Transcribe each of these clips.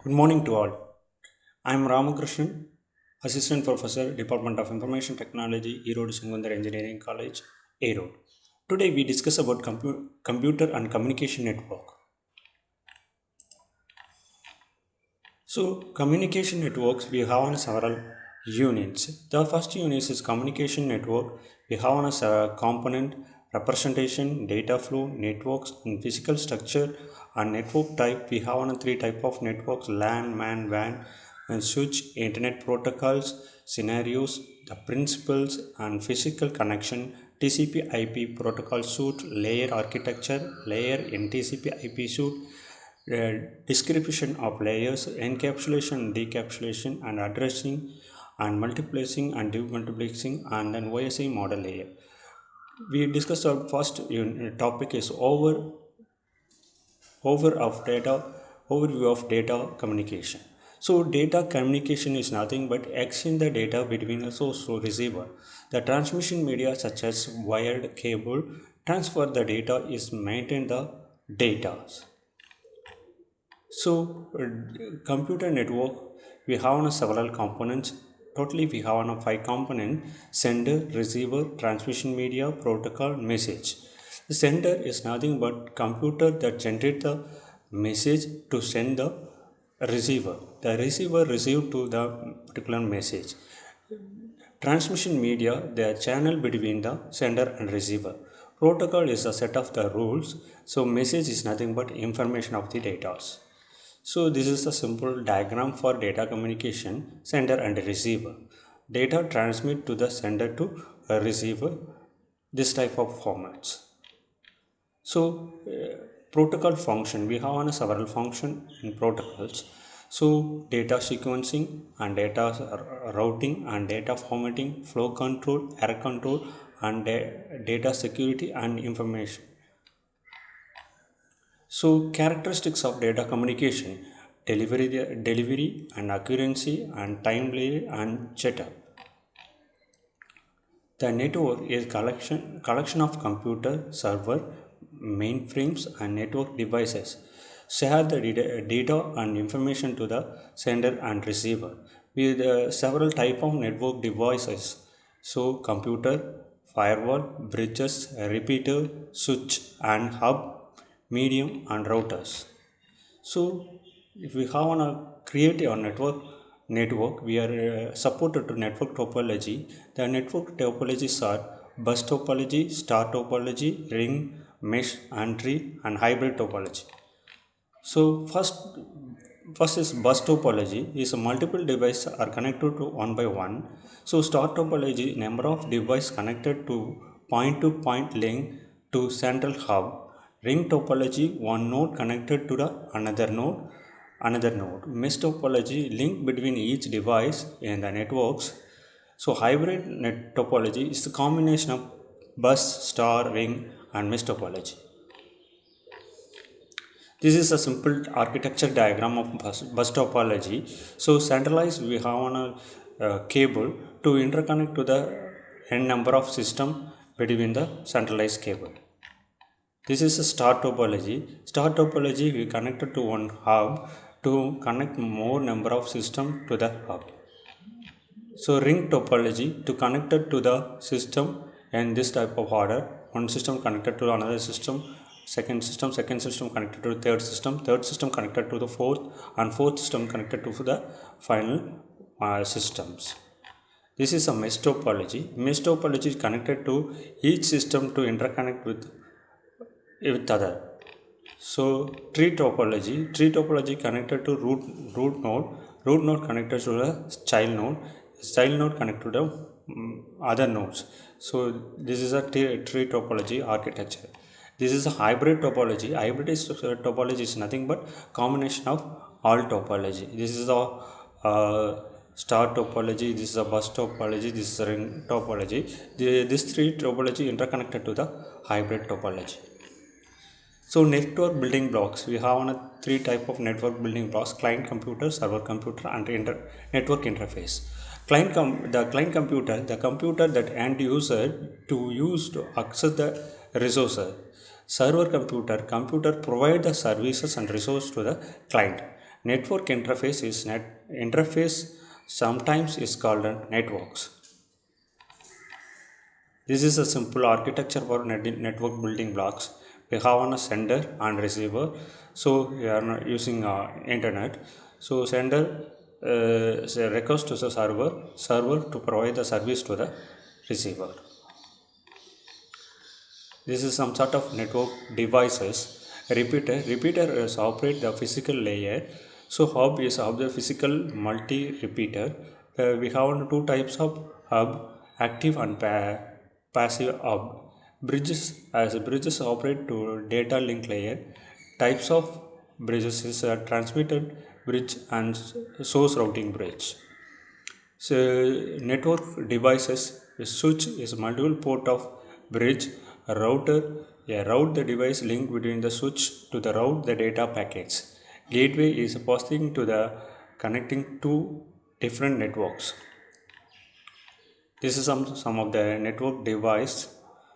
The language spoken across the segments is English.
Good morning to all. I am Ramakrishnan, Assistant Professor, Department of Information Technology, Erode Sangundar Engineering College, Erode. Today we discuss about computer and communication network. So, communication networks we have on several units. The first unit is communication network. We have on a component representation, data flow, networks, and physical structure and network type. We have on three type of networks: LAN, MAN, WAN, and switch, internet protocols, scenarios, the principles, and physical connection. TCP/IP protocol suite, layer architecture, layer in TCP/IP suite, description of layers, encapsulation, decapsulation, and addressing, and multiplexing and demultiplexing, and then OSI model layer. We discussed our first topic is overview of data communication. So data communication is nothing but exchange the data between a source to receiver. The transmission media such as wired cable transfer the data is maintain the data. So, computer network we have on several components. Totally, we have on a five component: sender, receiver, transmission media, protocol, message. The sender is nothing but computer that generate the message to send the receiver. The receiver receive to the particular message. Transmission media, the channel between the sender and receiver. Protocol is a set of the rules. So message is nothing but information of the data. So this is a simple diagram for data communication, sender and receiver. Data transmit to the sender to a receiver, this type of formats. So protocol function, we have on several function in protocols. So data sequencing and data routing and data formatting, flow control, error control, and data security and information. So characteristics of data communication: delivery and accuracy and timely and jitter. The network is collection of computer, server, mainframes, and network devices. Share the data and information to the sender and receiver with several type of network devices. So computer, firewall, bridges, repeater, switch, and hub, medium, and routers. So if we have on a create a network, we are supported to network topology. The network topologies are bus topology, star topology, ring, mesh, and tree, and hybrid topology. So first is bus topology is a multiple devices are connected to one by one. So star topology, number of devices connected to point link to central hub. Ring topology, one node connected to the another node. Mesh topology, link between each device in the networks. So hybrid net topology is the combination of bus, star, ring, and mesh topology. This is a simple architecture diagram of bus topology. So centralized we have on a cable to interconnect to the n number of system between the centralized cable. This is a star topology. Star topology we connected to one hub to connect more number of system to the hub. So ring topology to connect it to the system and this type of order. One system connected to another system, second system connected to the third system connected to the fourth, and fourth system connected to the final systems. This is a mesh topology. Mesh topology is connected to each system to interconnect with other. So tree topology connected to root node connected to the child node connected to the other nodes. So this is a tree topology architecture. This is a hybrid topology. Topology is nothing but combination of all topology. This is a star topology, this is a bus topology, this is a ring topology. These three topology interconnected to the hybrid topology. So network building blocks, we have on a three type of network building blocks: client computer, server computer, and network interface. The client computer, the computer that end user to use to access the resources. Server computer provide the services and resource to the client. Network interface is interface sometimes is called a networks. This is a simple architecture for network building blocks. We have on a sender and receiver. So we are not using internet. So sender request to the server to provide the service to the receiver. This is some sort of network devices. Repeater is operate the physical layer. So hub is of the physical multi-repeater. We have two types of hub, active and passive hub. Bridges operate to data link layer. Types of bridges is a transmitted bridge and source routing bridge. So network devices, a switch is multiple port of bridge, a router, a route the device link between the switch to the route the data packets. Gateway is passing to the connecting two different networks. This is some of the network device.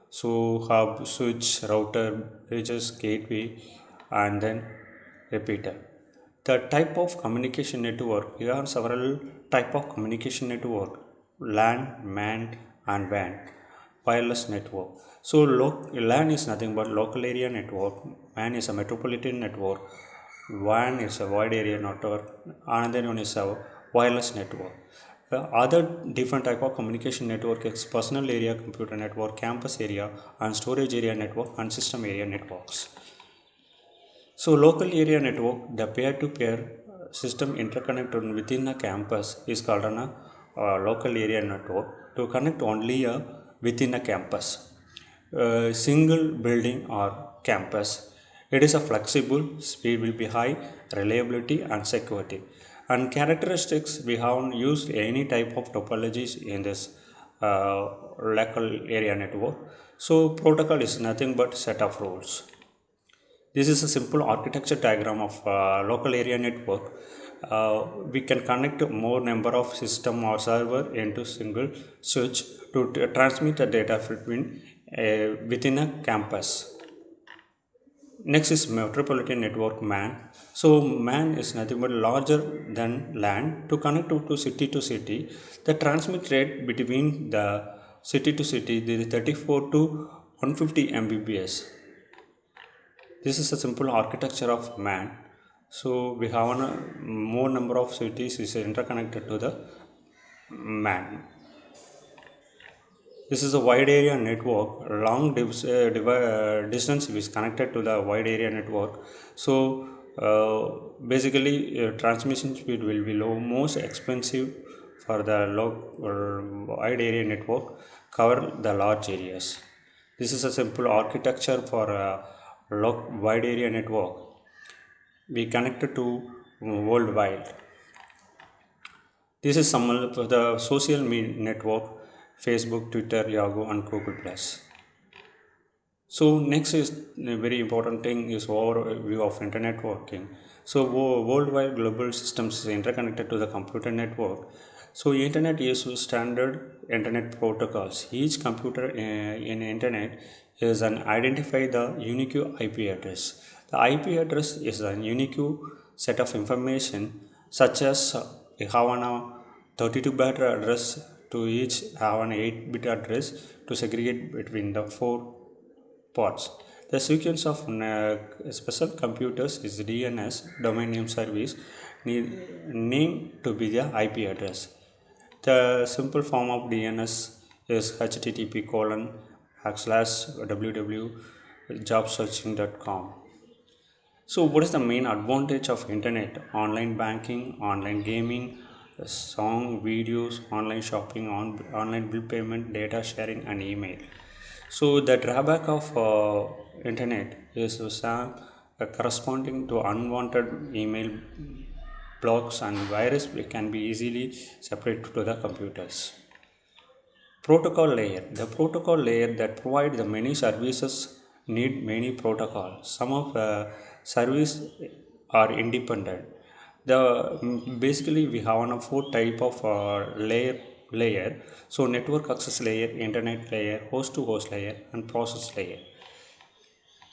So hub, switch, router, bridges, gateway, and then repeater. The type of communication network, here are several type of communication network: LAN, MAN, and WAN. Wireless network. So LAN is nothing but local area network, MAN is a metropolitan network, WAN is a wide area network, and then one is a wireless network. The other different type of communication network is personal area computer network, campus area, and storage area network, and system area networks. So local area network, the peer-to-peer system interconnected within a campus is called a local area network to connect only within a campus, single building or campus. It is a flexible, speed will be high, reliability and security. And characteristics, we have used any type of topologies in this local area network. So protocol is nothing but set of rules. This is a simple architecture diagram of local area network. We can connect more number of system or server into single switch to transmit the data between within a campus. Next is metropolitan network MAN. So MAN is nothing but larger than LAN to connect to city to city. The transmit rate between the city to city is 34 to 150 Mbps. This is a simple architecture of MAN. So we have more number of cities is interconnected to the MAN. This is a wide area network. Long distance is connected to the wide area network. So basically transmission speed will be low. Most expensive for the wide area network cover the large areas. This is a simple architecture for wide area network. We connected to worldwide. This is some of the social media network: Facebook, Twitter, Yahoo, and Google Plus. So next is a very important thing is overview of internet working. So worldwide global systems is interconnected to the computer network. So internet uses standard internet protocols. Each computer in internet is an identify the unique IP address. The IP address is a unique set of information such as we have a 32-bit address to each have an 8-bit address to segregate between the four ports. The sequence of special computers is DNS, domain name service, name to be the IP address. The simple form of DNS is http colon www.jobsearching.com. So what is the main advantage of internet? Online banking, online gaming, song, videos, online shopping, online bill payment, data sharing, and email. So the drawback of internet is corresponding to unwanted email blocks and virus can be easily separated to the computers. Protocol layer. The protocol layer that provide the many services need many protocols. Some of service are independent. Basically we have on a four type of layer. So network access layer, internet layer, host to host layer, and process layer.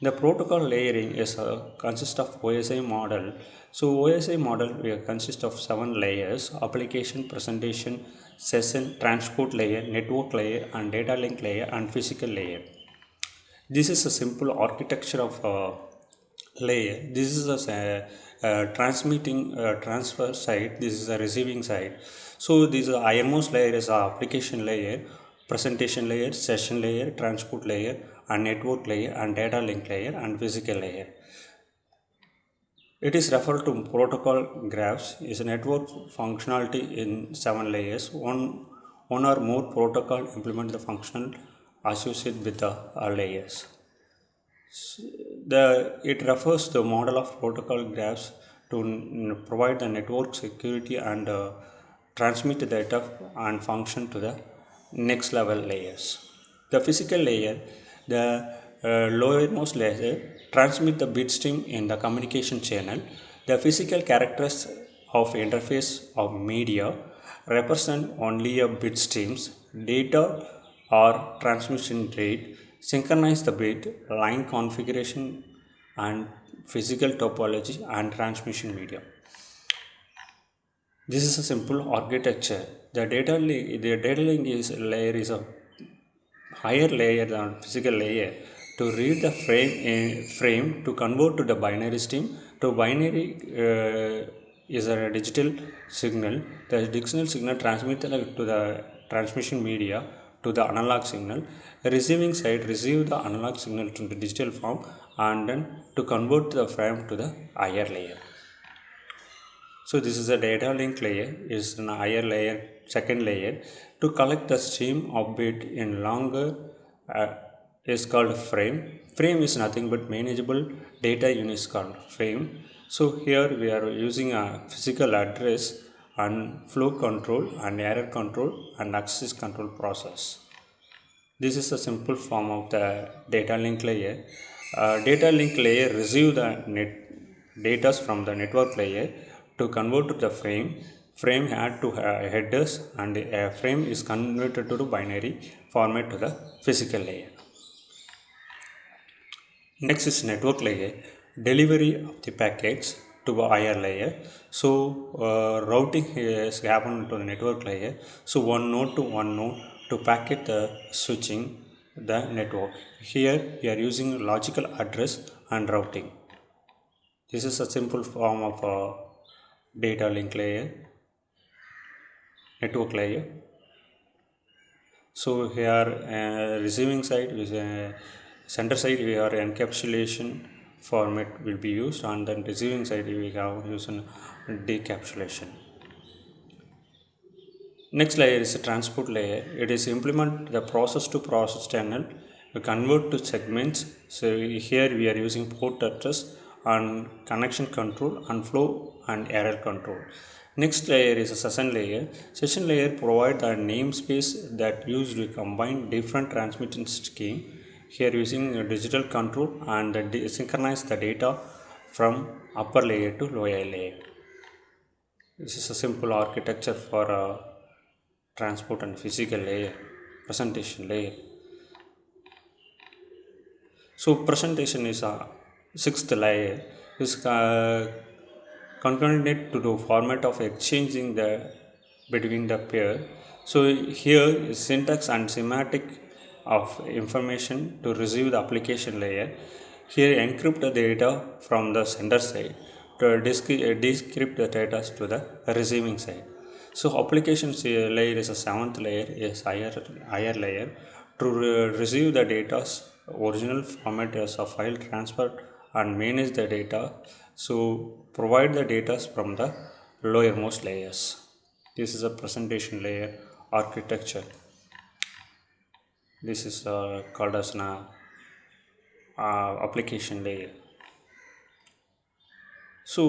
The protocol layering is consists of OSI model. So OSI model will consist of 7 layers: application, presentation, session, transport layer, network layer, and data link layer, and physical layer. This is a simple architecture of layer. This is a transmitting transfer side. This is a receiving side. So this IMOS layer is a application layer, presentation layer, session layer, transport layer, and network layer, and data link layer, and physical layer. It is referred to protocol graphs is a network functionality in 7 layers. One or more protocol implement the functional associated with the layers. It refers to the model of protocol graphs to provide the network security and transmit the data and function to the next level layers. The physical layer, the lowermost layer, transmit the bit stream in the communication channel. The physical characters of interface of media represent only a bit streams, data or transmission rate, synchronize the bit, line configuration, and physical topology and transmission media. This is a simple architecture. The data link layer is a higher layer than physical layer to read the frame to convert to the binary stream. To binary is a digital signal. The digital signal transmitted to the transmission media to the analog signal. The receiving side receive the analog signal to the digital form and then to convert the frame to the higher layer. So this is a data link layer, is an higher layer, second layer. To collect the stream of bit in longer uh, is called frame. Frame is nothing but manageable data units called frame. So here we are using a physical address and flow control and error control and access control process. This is a simple form of the data link layer. Data link layer receive the data from the network layer to convert to the frame. Frame add to headers and a frame is converted to the binary format to the physical layer. Next is network layer, delivery of the packets to a higher layer. So routing has happened to the network layer. So one node to one node to packet the switching the network. Here we are using logical address and routing. This is a simple form of data link layer, network layer. So here receiving side is center side we are encapsulation format will be used, and then receiving side we have used decapsulation. Next layer is a transport layer. It is implement the process to process channel to convert to segments. So here we are using port address and connection control and flow and error control. Next layer is a session layer. Session layer provide the namespace that used to combine different transmission scheme. Here using a digital control and synchronize the data from upper layer to lower layer. This is a simple architecture for transport and physical layer, presentation layer. So presentation is a sixth layer. Is concurrent to the format of exchanging the between the pair. So here is syntax and semantic of information to receive the application layer. Here encrypt the data from the sender side to decrypt the data to the receiving side. So application layer is a seventh layer, is higher layer to receive the data's original format as a file transfer and manage the data. So provide the data from the lowermost layers. This is a presentation layer architecture. This is called as an application layer. So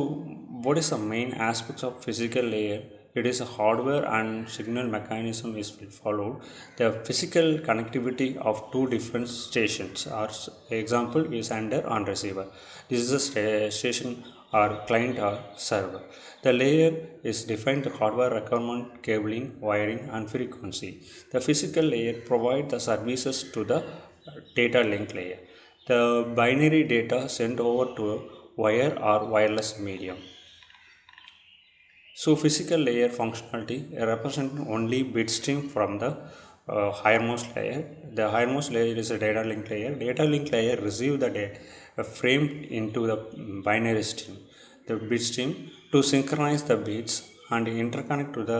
what is the main aspects of physical layer? It is a hardware and signal mechanism is followed. The physical connectivity of two different stations. Our example is sender and receiver. This is a station or client or server. The layer is defined the hardware requirement, cabling, wiring, and frequency. The physical layer provides the services to the data link layer. the binary data sent over to a wire or wireless medium. So physical layer functionality represent only bit stream from the highermost layer. The highermost layer is a data link layer. Data link layer receive the data framed into the binary stream, the bit stream, to synchronize the bits and interconnect to the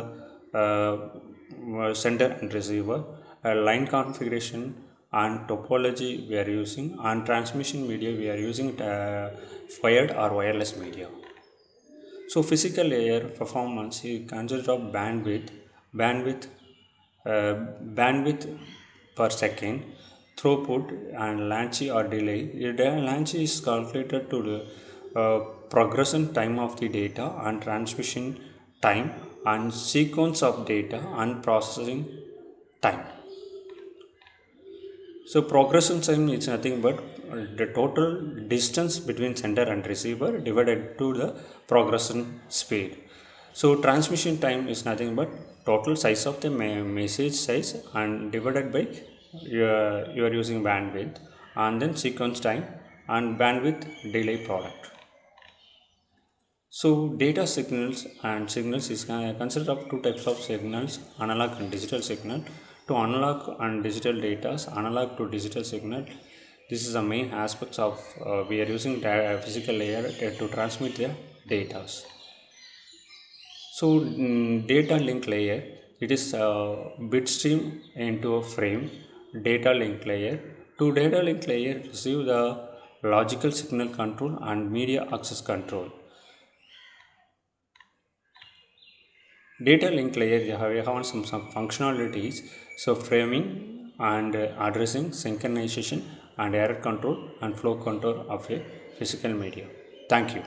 sender and receiver. Line configuration and topology we are using, and transmission media we are using wired or wireless media. So physical layer performance consists of bandwidth, uh, bandwidth per second, throughput, and latency or delay. The latency is calculated to the progression time of the data and transmission time and sequence of data and processing time. So progression time is nothing but the total distance between sender and receiver divided to the progression speed. So transmission time is nothing but total size of the message size and divided by you are using bandwidth, and then sequence time and bandwidth delay product. So data signals is considered of two types of signals, analog and digital signal. To analog and digital data, analog to digital signal, this is the main aspects of we are using physical layer to transmit the data. So data link layer, it is a bit stream into a frame. Data link layer. To data link layer receive the logical signal control and media access control. Data link layer we have some functionalities, so framing and addressing, synchronization and error control and flow control of a physical media. Thank you.